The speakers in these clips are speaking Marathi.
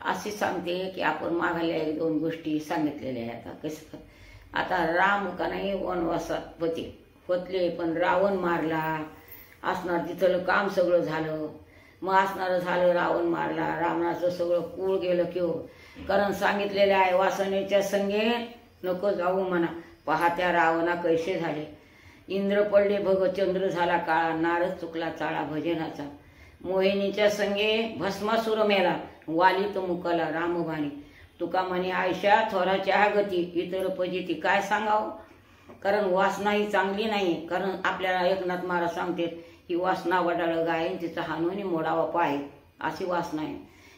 अशी सांगते की आपण मागायला एक दोन गोष्टी सांगितलेल्या आहेत. कसं आता राम का नाही वनवासात होतले, पण रावण मारला असणार, तिथलं काम सगळं झालं, मग असणार झालं रावण मारला, रावणाचं सगळं कुळ गेलं की हो. कारण सांगितलेले आहे वासनेच्या संगे नको जाऊ म्हणा, पहा त्या रावणा कैसे झाले. इंद्र पडले भग, चंद्र झाला काळा, नारद चुकला चाळा भजनाचा. मोहिनीच्या संगे भस्मासुर मेला, वालीत मुकाला रामबाणी. तुका म्हणे आयशा थोराच्या हा गती, इतर पजिती काय सांगावं. कारण वासना ही चांगली नाही. कारण आपल्याला एकनाथ महाराज सांगते ही वासना वडाळ गायन तिचा हानून मोडावा पाय, अशी वासना आहे.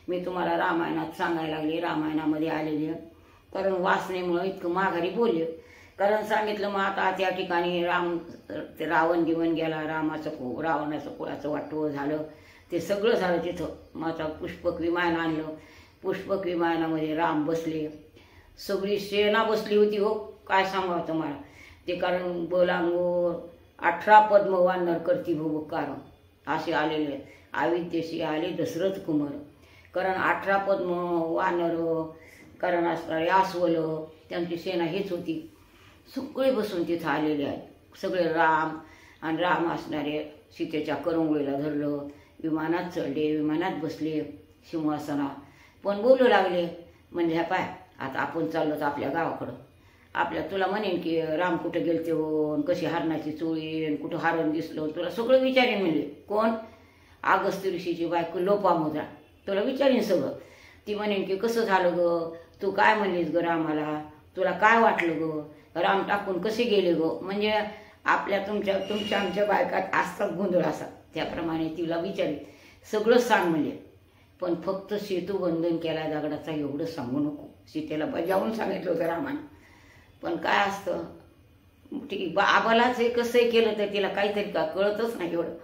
मी तुम्हाला रामायणात सांगायला लागली, रामायणामध्ये आलेली. कारण वासनेमुळं इतकं माघारी बोलले. कारण सांगितलं मग आता त्या ठिकाणी रावण जीवन गेला, रावणाचं कुळाचं वाटोळं झालं, ते सगळं झालं तिथं. मग आता पुष्पक विमान आणलं, पुष्पक विमानामध्ये राम बसले, सगळी सेना बसली होती हो. काय सांगावं तुम्हाला ते. कारण बोलांगोर 18 पद्म वानर करती भुबकार असे आलेले. आविद्यशी आले दशरथ कुमार. कारण 18 पद्म वानर, कारण असणारे अस्वल, त्यांची सेना हेच होती. सगळे बसून तिथं आलेले आहेत. सगळे राम आणि राम असणारे सीतेच्या करंगळीला धरलं, विमानात चढले, विमानात बसले सिंहासनात. पण बोलू लागले म्हणजे ह्या पाय आता आपण चाललो तर आपल्या गावाकडं. तुला म्हणेन की राम कुठं गेलते हो, कशी हरणाची चोळी, कुठं हरण दिसलं, तुला सगळं विचारेन म्हणले. कोण? अगस्त्य ऋषीची बायको लोपामुद्रा. तुला विचारेन सगळं. ती म्हणेन की कसं झालं ग, तू काय म्हणलीस ग रामाला, तुला काय वाटलं ग, राम टाकून कसे गेले ग. म्हणजे तुमच्या आमच्या बायकात असतात गोंधळ असा, त्याप्रमाणे तिला विचारेन सगळं सांग म्हणले. पण फक्त सेतू बंधन केला दगडाचा एवढं सांगू नको. सीतेला बजावून सांगितलं होतं रामाने. पण काय असतं ठीक आबालाच हे कसंही केलं तर तिला काहीतरी का कळतच नाही एवढं.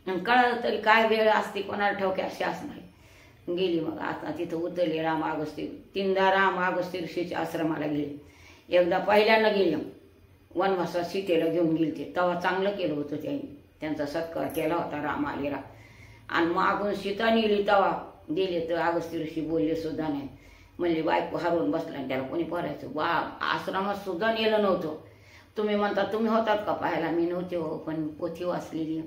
आणि कळलं तरी काय वेळ असते कोणाला ठाऊक अशी असणार. गेली मग आता तिथं उतरले राम अगस्त्य. 3दा राम अगस्त्य ऋषीच्या आश्रमाला गेले. एकदा पहिल्यांदा गेले वनवासात सीतेला घेऊन गेले. तेव्हा चांगलं केलं होतं त्यांनी, त्यांचा सत्कार केला होता राम आलेला. आणि मागून सीता नेली तेव्हा दिले तर अगस्त्य ऋषी बोलले सुद्धा नाही. म्हणले बायको हरवून बसला आणि त्याला कोणी पोरायचं. आश्रमात सुद्धा नेलं नव्हतं. तुम्ही म्हणता तुम्ही होतात का पाहायला, मी नव्हते हो, पण पोथी वाचलेली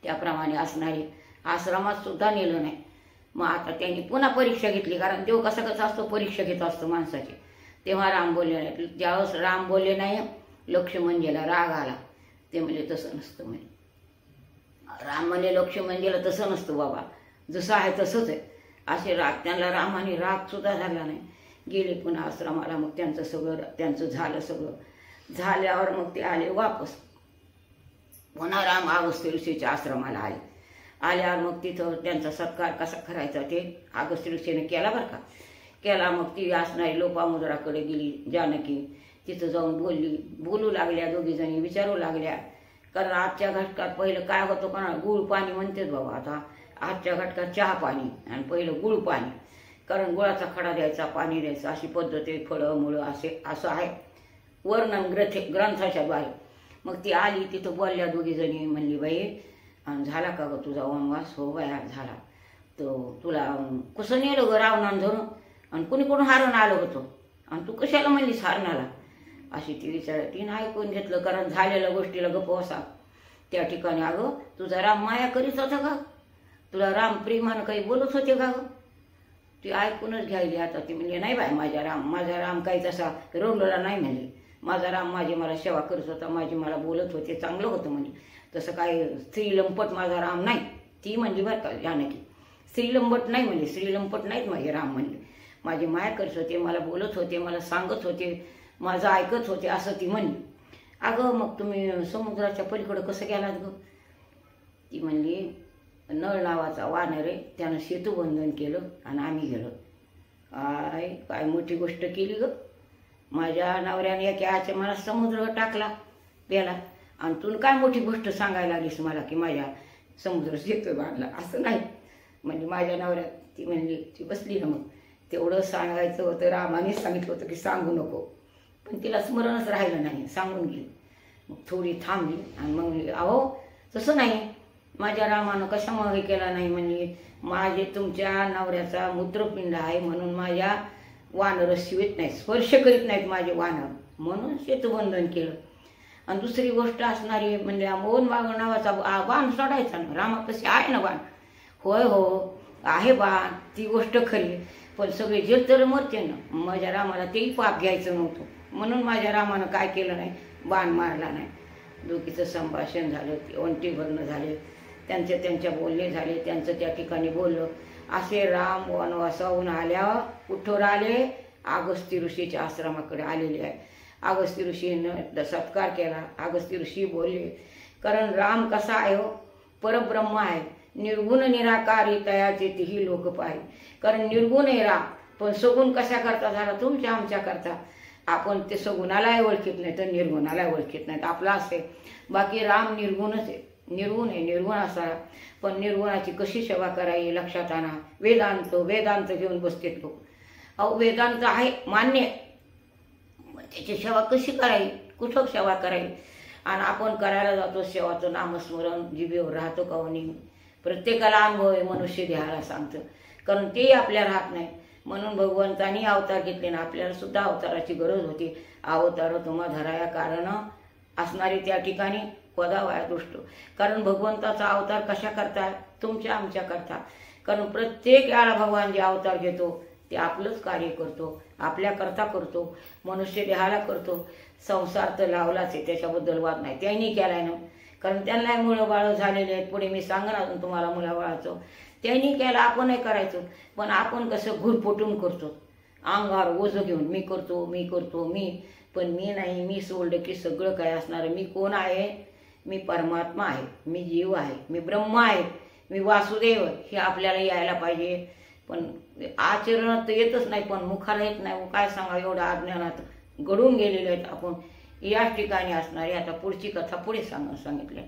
त्याप्रमाणे असणारे आश्रमात सुद्धा नेलं नाही. मग आता त्यांनी पुन्हा परीक्षा घेतली. कारण देव कसा असतो परीक्षा घेत असतो माणसाची. तेव्हा राम बोलले नाही. ज्यावेळेस राम बोलले नाही लक्ष्मण गेला, राग आला. ते म्हणजे तसं नसतं म्हणे. राम म्हणे लक्ष्मण गेलं तसं नसतं बाबा, जसं आहे तसंच आहे असे राग. त्यांना रामाने राग सुद्धा झाला नाही. गेले पुन्हा आश्रमाला. मग त्यांचं झालं सगळं झाल्यावर मग ते आले वापस. पुन्हा राम अगस्त्य ऋषीच्या आश्रमाला आल्यावर मग तिथं त्यांचा सत्कार कसा करायचा ते अगस्त्य ऋषीने केला बरं का. केला. मग ती असणारी लोपामुद्राकडे गेली जानकी. तिथं जाऊन बोलू लागल्या दोघीजणी, विचारू लागल्या. कारण आजच्या घटकात पहिलं काय होतं कोणा गुळ पाणी म्हणतेच बाबा. आता आजच्या घटकात चहा पाणी आणि पहिलं गुळ पाणी. कारण गुळाचा खडा द्यायचा, पाणी द्यायचं, अशी पद्धत आहे. फळं मुळं असं आहे वर्णन ग्रंथाच्या द्वारे. मग ती आली तिथं बोलल्या दोघीजणी. म्हणली बाई झाला का ग तुझा वनवास. हो बाया झाला. तो तुला कसं नेलं ग रावणानं धरून, आणि कोणी हारून आलं होतं, आणि तू कशाला म्हणलीस हारणाला, अशी ती विचारली. तिनं ऐकून घेतलं. कारण झालेल्या गोष्टीला गप्प बसा. त्या ठिकाणी अगं तुझा राम माया करीत होता का, तुला राम प्रेमानं काही बोलत होते का ग. ती ऐकूनच घ्यायली. आता ती म्हणजे नाही बाय माझा राम काही तसा रवलेला नाही म्हणले. माझा राम मला सेवा करत होता, मला बोलत होते, चांगलं होतं म्हणजे. तसं काय स्त्रीलंपट माझा राम नाही. ती म्हणली बरं का जानकी, स्त्रीलंपट नाही म्हणले, स्त्रीलंपट नाहीत माझे राम म्हणले. माझी माया करत होते, मला बोलत होते, मला सांगत होते, माझं ऐकत होते असं ती म्हणली. अगं मग तुम्ही समुद्राच्या पलीकडं कसं गेलात ग. ती म्हणली नळ नावाचा वानर आहे, त्यानं सेतुबंधन केलं आणि आम्ही गेलो. काय मोठी गोष्ट केली ग. माझ्या नवऱ्याने एका मला समुद्र टाकला प्याला, आणि तू काय मोठी गोष्ट सांगायला लागलीस मला की माझ्या समुद्र सेतू बांधला. असं नाही म्हणजे माझ्या नवऱ्यात. ती म्हणली ती बसली ना. मग तेवढं सांगायचं होतं. रामानेच सांगितलं होतं की सांगू नको, पण तिला स्मरणच राहिलं नाही, सांगून गेली. मग थोडी थांबली आणि मग अहो तसं नाही, माझ्या रामानं कशामुळे केला नाही. म्हणजे माझे तुमच्या नवऱ्याचा मूत्रपिंड आहे म्हणून माझ्या वानर शिवीत नाही, स्पर्श करीत नाहीत माझे वानर, म्हणून शेतबंधन केलं. आणि दुसरी गोष्ट असणारी म्हणजे मोहन बाग नावाचा बाण सोडायचा ना. रामापाशी आहे ना बाण, होय हो आहे बाण, ती गोष्ट खरी. पण सगळे जे तर मरते ना, माझ्या रामाला तेही पाप घ्यायचं नव्हतं, म्हणून माझ्या रामानं काय केलं नाही, बाण मारला नाही. दोघीचं संभाषण झालं, ओंटी भरणं झाले, त्यांच्या बोलणे झाले, त्यांचं त्या ठिकाणी बोललं. असे राम वनवासाहून आल्यावर कुठवर आले, अगस्त्य ऋषीच्या आश्रमाकडे आलेले आहे. अगस्त्य ऋषीनं सत्कार केला. अगस्त्य ऋषी बोलले, कारण राम कसा आहे हो, परब्रह्म आहे, निर्गुण निराकारी तयाचे तेही लोक पाहिजे. कारण निर्गुण आहे राम, पण सगुण कशा करता झाला, तुमच्या आमच्या करता. आपण ते सगुणालाही ओळखीत नाही तर निर्गुणालाही ओळखीत नाहीत. आपला असे बाकी राम निर्गुणच आहे, निर्गुण आहे, निर्गुण असा. पण निर्गुणाची कशी सेवा करावी लक्षात आणा. वेदांत घेऊन बसते लोक. अहो वेदांत आहे मान्य, त्याची सेवा कशी करावी, कुठं सेवा करावी. आणि आपण करायला जातो सेवाचं नामस्मरण जिभेवर राहतो का नाही. प्रत्येकाला अनुभव आहे, मनुष्य देहाला सांगतं, कारण तेही आपल्या राहत नाही. म्हणून भगवंतानी अवतार घेतले ना, आपल्याला सुद्धा अवताराची गरज होती. अवतार तुम्हा धराया कारण असणारी त्या ठिकाणी पदावाया दृष्ट. कारण भगवंताचा अवतार कशा करता, तुमच्या आमच्या करता. कारण प्रत्येक वेळा भगवान जे अवतार घेतो ते आपलंच कार्य करतो, आपल्या करता करतो, मनुष्य देहाला करतो. संसार तर लावलाच आहे, त्याच्याबद्दल वाद नाही, त्यांनी केलाय ना. कारण त्यांना मुलं बाळ झालेले आहेत, पुढे मी सांगणार अजून तुम्हाला मुलाबाळाचं. त्यांनी केलं, आपणही करायचं. पण आपण कसं घुरफुटून करतो, अंगावर ओझं घेऊन मी करतो मी. पण मी नाही, मी सोडलं की सगळं काय असणार. मी कोण आहे, मी परमात्मा आहे, मी जीव आहे, मी ब्रह्म आहे, मी वासुदेव. हे आपल्याला यायला पाहिजे. पण आचरणात तर येतच नाही, पण मुखाला येत नाही. काय सांगा, एवढं अज्ञानात घडून गेलेले आहेत आपण. याच ठिकाणी असणारी आता पुढची कथा पुढे सांगितली.